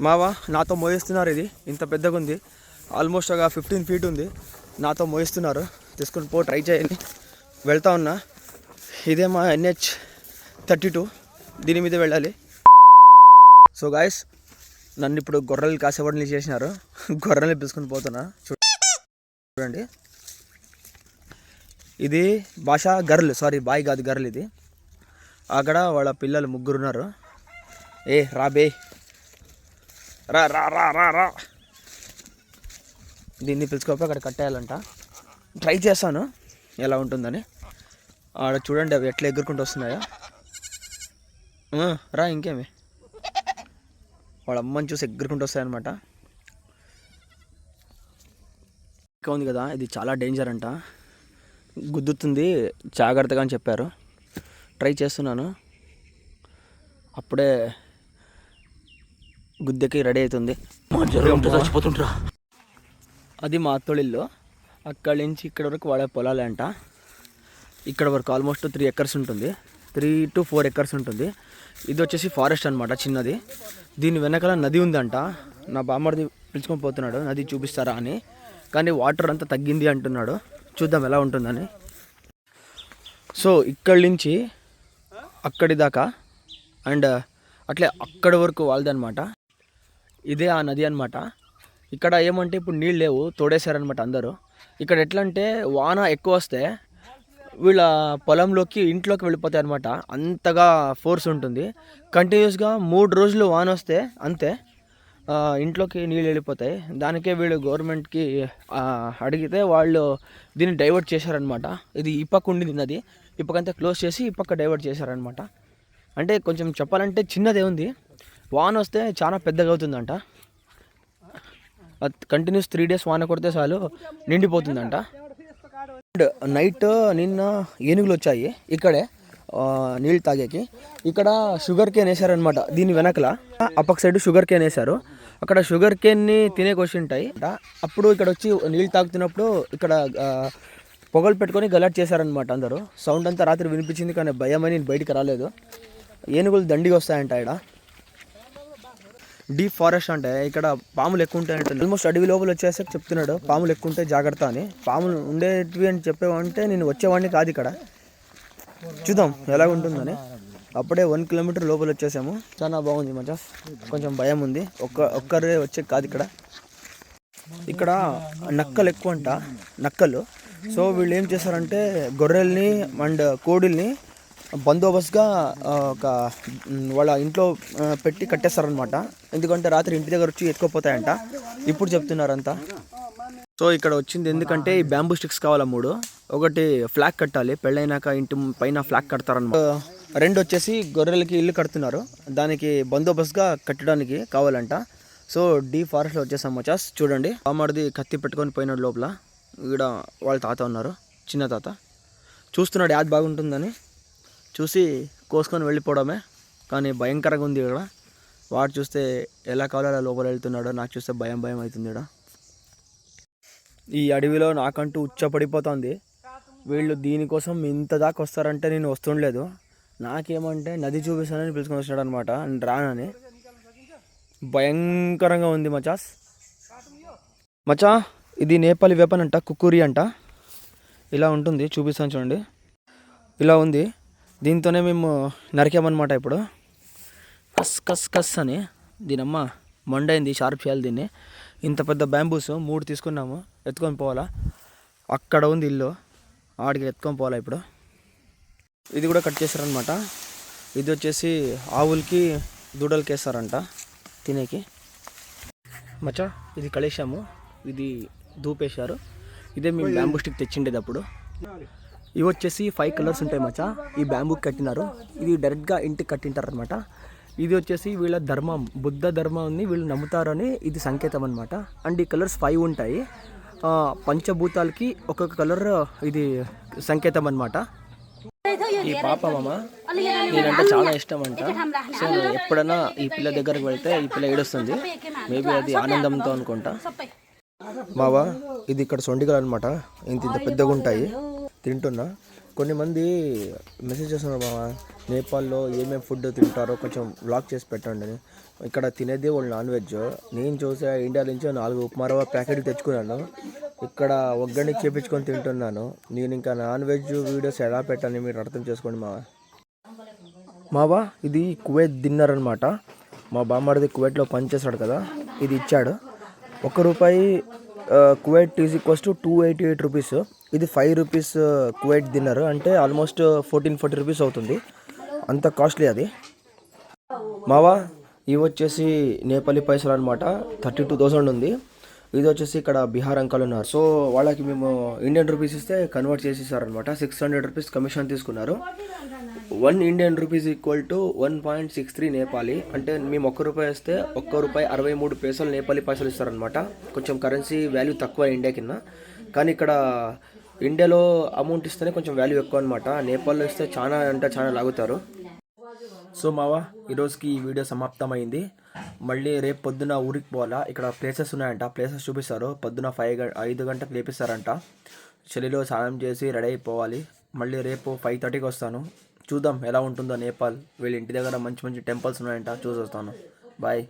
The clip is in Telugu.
మావా నాతో మోయిస్తున్నారు. ఇది ఇంత పెద్దగా ఉంది, ఆల్మోస్ట్ ఒక 15 feet ఉంది. నాతో మోయిస్తున్నారు. తీసుకొని పో, ట్రై చేయండి. వెళ్తా ఉన్నా. ఇదే మా NH32, దీని మీద వెళ్ళాలి. సో గాయస్, నన్ను ఇప్పుడు గొర్రెలు కాసేపడిని చేసినారు. గొర్రెల్ని పిలుచుకొని పోతున్నా. చూడండి, ఇది భాష గర్ల్, సారీ బాయ్ కాదు గర్ల్. ఇది అక్కడ వాళ్ళ పిల్లలు 3 ఉన్నారు. ఏ రా బే, రా రా రా రా రా. దీన్ని పిలుచుకోపోయి అక్కడ కట్టేయాలంట. ట్రై చేస్తాను ఎలా ఉంటుందని. ఆడ చూడండి అవి ఎట్లా ఎగురుకుంటూ వస్తున్నాయో. రా, ఇంకేమి వాళ్ళ అమ్మని చూసి ఎగురుకుంటూ వస్తాయన్నమాట. ఇంకా ఉంది కదా, ఇది చాలా డేంజర్ అంట, గుద్దుతుంది, జాగ్రత్తగా అని చెప్పారు. ట్రై చేస్తున్నాను. అప్పుడే గుద్దెకి రెడీ అవుతుంది. చచ్చిపోతుంటారా. అది మా అత్తోళ్ళిల్లు. అక్కడి నుంచి ఇక్కడ వరకు వాడే పొలాలే అంట. ఇక్కడ వరకు ఆల్మోస్ట్ 3 acres ఉంటుంది, 3 to 4 acres ఉంటుంది. ఇది వచ్చేసి ఫారెస్ట్ అనమాట, చిన్నది. దీని వెనకాల నది ఉందంట. నా బామ్మర్ది పిలుచుకొని పోతున్నాడు నది చూపిస్తారా అని, కానీ వాటర్ అంతా తగ్గింది అంటున్నాడు. చూద్దాం ఎలా ఉంటుందని. సో ఇక్కడి నుంచి అక్కడి దాకా అండ్ అట్లే అక్కడి వరకు వాళ్ళది అనమాట. ఇదే ఆ నది అనమాట. ఇక్కడ ఏమంటే ఇప్పుడు నీళ్ళు లేవు, తోడేశారనమాట అందరూ. ఇక్కడ ఎట్లా అంటే వాన ఎక్కువ వస్తే వీళ్ళ పొలంలోకి ఇంట్లోకి వెళ్ళిపోతాయి అనమాట. అంతగా ఫోర్స్ ఉంటుంది. కంటిన్యూస్గా 3 రోజులు వాన వస్తే అంతే, ఇంట్లోకి నీళ్ళు వెళ్ళిపోతాయి. దానికే వీళ్ళు గవర్నమెంట్కి అడిగితే వాళ్ళు దీన్ని డైవర్ట్ చేశారనమాట. ఇది ఈ పక్క ఉండింది నది, ఈ పక్కంతా క్లోజ్ చేసి ఈ పక్క డైవర్ట్ చేశారనమాట. అంటే కొంచెం చెప్పాలంటే చిన్నదే ఉంది, వాన వస్తే చాలా పెద్దగా అవుతుందంట. కంటిన్యూస్ 3 days వాన కొడితే చాలు నిండిపోతుందంట. నైట్ నిన్న ఏనుగులు వచ్చాయి ఇక్కడే నీళ్ళు తాగేకి. ఇక్కడ షుగర్ కేన్ వేసారనమాట. దీని వెనకల అప్పక సైడ్ షుగర్ కేన్ వేశారు. అక్కడ షుగర్ కేన్ని తినే ఉంటాయి. అప్పుడు ఇక్కడ వచ్చి నీళ్ళు తాగుతున్నప్పుడు ఇక్కడ పొగలు పెట్టుకొని గలాట్ చేశారనమాట అందరూ. సౌండ్ అంతా రాత్రి వినిపించింది, కానీ భయమని బయటికి రాలేదు. ఏనుగులు దండిగా వస్తాయంట. ఇక్కడ డీప్ ఫారెస్ట్ అంటే ఇక్కడ పాములు ఎక్కువ ఉంటాయంట. ఆల్మోస్ట్ అడవి లోపల వచ్చేసరికి చెప్తున్నాడు పాములు ఎక్కువ ఉంటాయి జాగ్రత్త అని. పాములు ఉండేటివి అని చెప్పేవంటే నేను వచ్చేవాడిని కాదు. ఇక్కడ చూద్దాం ఎలా ఉంటుందని. అప్పుడే 1 kilometer లోపల వచ్చేసాము. చాలా బాగుంది మచ్చా, కొంచెం భయం ఉంది. ఒక్కరే వచ్చే కాదు ఇక్కడ. ఇక్కడ నక్కలు ఎక్కువ అంట, నక్కలు. సో వీళ్ళు ఏం చేశారంటే గొర్రెల్ని అండ్ కోడిల్ని బందోబస్తుగా ఒక వాళ్ళ ఇంట్లో పెట్టి కట్టేస్తారనమాట. ఎందుకంటే రాత్రి ఇంటి దగ్గర వచ్చి ఎత్తుకోపోతాయంట. ఇప్పుడు చెప్తున్నారంతా. సో ఇక్కడ వచ్చింది ఎందుకంటే ఈ బ్యాంబూ స్టిక్స్ కావాలా 3. ఒకటి ఫ్లాగ్ కట్టాలి, పెళ్ళైనాక ఇంటి పైన ఫ్లాగ్ కడతారనమాట. 2 వచ్చేసి గొర్రెలకి ఇల్లు కడుతున్నారు, దానికి బందోబస్తుగా కట్టడానికి కావాలంట. సో డీప్ ఫారెస్ట్లో వచ్చేసాం మచాస్. చూడండి, బామ్మడిది కత్తి పెట్టుకొని పోయినాడు లోపల. ఇక్కడ వాళ్ళ తాత ఉన్నారు, చిన్న తాత. చూస్తున్నాడు యాద్ బాగుంటుందని చూసి కోసుకొని వెళ్ళిపోవడమే. కానీ భయంకరంగా ఉంది ఇక్కడ. వాడు చూస్తే ఎలా కావాలో అలా లోపల వెళ్తున్నాడు, నాకు చూస్తే భయం అవుతుంది. ఇక్కడ ఈ అడవిలో నాకంటూ ఉచ్చపడిపోతుంది. వీళ్ళు దీనికోసం ఇంత దాకా వస్తారంటే నేను వస్తుండలేదు. నాకేమంటే నది చూపిస్తానని పిలుచుకొని వచ్చినాడు అనమాట, రానని. భయంకరంగా ఉంది మచాస్. మచా, ఇది నేపాలి వెపన్ అంట, కుక్కూరి అంట. ఇలా ఉంటుంది, చూపిస్తాను చూడండి. ఇలా ఉంది. దీంతోనే మేము నరికామన్నమాట. ఇప్పుడు కస్ కస్ కస్ అని దీనమ్మ మొండైంది, షార్ప్ చేయాలి దీన్ని. ఇంత పెద్ద బ్యాంబూస్ 3 తీసుకున్నాము, ఎత్తుకొని పోవాలా. అక్కడ ఉంది ఇల్లు, ఆడికి ఎత్తుకొని పోవాలా. ఇప్పుడు ఇది కూడా కట్ చేశారనమాట. ఇది వచ్చేసి ఆవులకి దూడలకి వేస్తారంట తినేకి. మచ్చా, ఇది కళేశాము, ఇది ధూపేశారు. ఇదే మేము బ్యాంబూ స్టిక్ తెచ్చిండేది అప్పుడు. ఇవి వచ్చేసి 5 colors ఉంటాయి మచ్చా. ఈ బ్యాంబూకి కట్టినారు. ఇది డైరెక్ట్గా ఇంటికి కట్టింటారు అనమాట. ఇది వచ్చేసి వీళ్ళ ధర్మం, బుద్ధ ధర్మాన్ని వీళ్ళు నమ్ముతారని ఇది సంకేతం అనమాట. అండ్ ఈ కలర్స్ 5 ఉంటాయి. పంచభూతాలకి ఒక్కొక్క కలర్ ఇది సంకేతం అనమాట. ఈ పాప మామ నేనంటే చాలా ఇష్టం అంట. సో ఎప్పుడైనా ఈ పిల్ల దగ్గరకు వెళ్తే ఈ పిల్ల ఏడుస్తుంది. మేబీ అది ఆనందంతో అనుకుంటా. మావా, ఇది ఇక్కడ సొండిగలు అనమాట. ఇంత పెద్దగా ఉంటాయి. తింటున్నా. కొన్ని మంది మెసేజ్ చేస్తున్నారు, మామ నేపాల్లో ఏమేమి ఫుడ్ తింటారో కొంచెం వ్లాగ్ చేసి పెట్టండి అని. ఇక్కడ తినేది వాళ్ళు నాన్ వెజ్. నేను చూసే ఇండియా నుంచి 4 ఉప్మా రవ్వ ప్యాకెట్లు తెచ్చుకున్నాను. ఇక్కడ ఒగ్గడికి చేపించుకొని తింటున్నాను. నేను ఇంకా నాన్ వెజ్ వీడియోస్ ఎలా పెట్టాలని మీరు అర్థం చేసుకోండి మావా. ఇది కువైట్ డిన్నర్ అనమాట. మా బామ్మడిది కువైట్లో పనిచేస్తాడు కదా, ఇది ఇచ్చాడు. ₹1 Kuwait is equals to 288 rupees. ఇది 5 రూపీస్ కువైట్ డిన్నర్, అంటే ఆల్మోస్ట్ 1440 రూపీస్ అవుతుంది. అంత కాస్ట్లీ అది మావా. ఇవి వచ్చేసి నేపాలీ పైసలు అనమాట. 32,000 ఉంది. ఇది వచ్చేసి ఇక్కడ బీహార్ అంకల్ ఉన్నారు. సో వాళ్ళకి మేము ఇండియన్ రూపీస్ ఇస్తే కన్వర్ట్ చేసి ఇస్తారనమాట. 600 రూపీస్ కమిషన్ తీసుకున్నారు. 1 Indian rupees equal to 1.63 Nepali. అంటే మేము ₹1 ఇస్తే ₹1.63 నేపాలీ పైసలు ఇస్తారనమాట. కొంచెం కరెన్సీ వాల్యూ తక్కువ ఇండియా కింద, కానీ ఇక్కడ ఇండియాలో అమౌంట్ ఇస్తేనే కొంచెం వాల్యూ ఎక్కువ అనమాట. నేపాల్లో ఇస్తే చాలా అంటే చాలా లాగుతారు. సో మావా, ఈరోజుకి ఈ వీడియో సమాప్తమైంది. మళ్ళీ రేపు పొద్దున ఊరికి పోవాలా. ఇక్కడ ప్లేసెస్ ఉన్నాయంట, ప్లేసెస్ చూపిస్తారు. పొద్దున 5 గంటలకు లేపిస్తారంట. చలిలో స్నానం చేసి రెడీ అయిపోవాలి. మళ్ళీ రేపు 5:30కి వస్తాను. చూద్దాం ఎలా ఉంటుందో నేపాల్. వీళ్ళ ఇంటి దగ్గర మంచి మంచి టెంపుల్స్ ఉన్నాయంట, చూసి వస్తాను. బాయ్.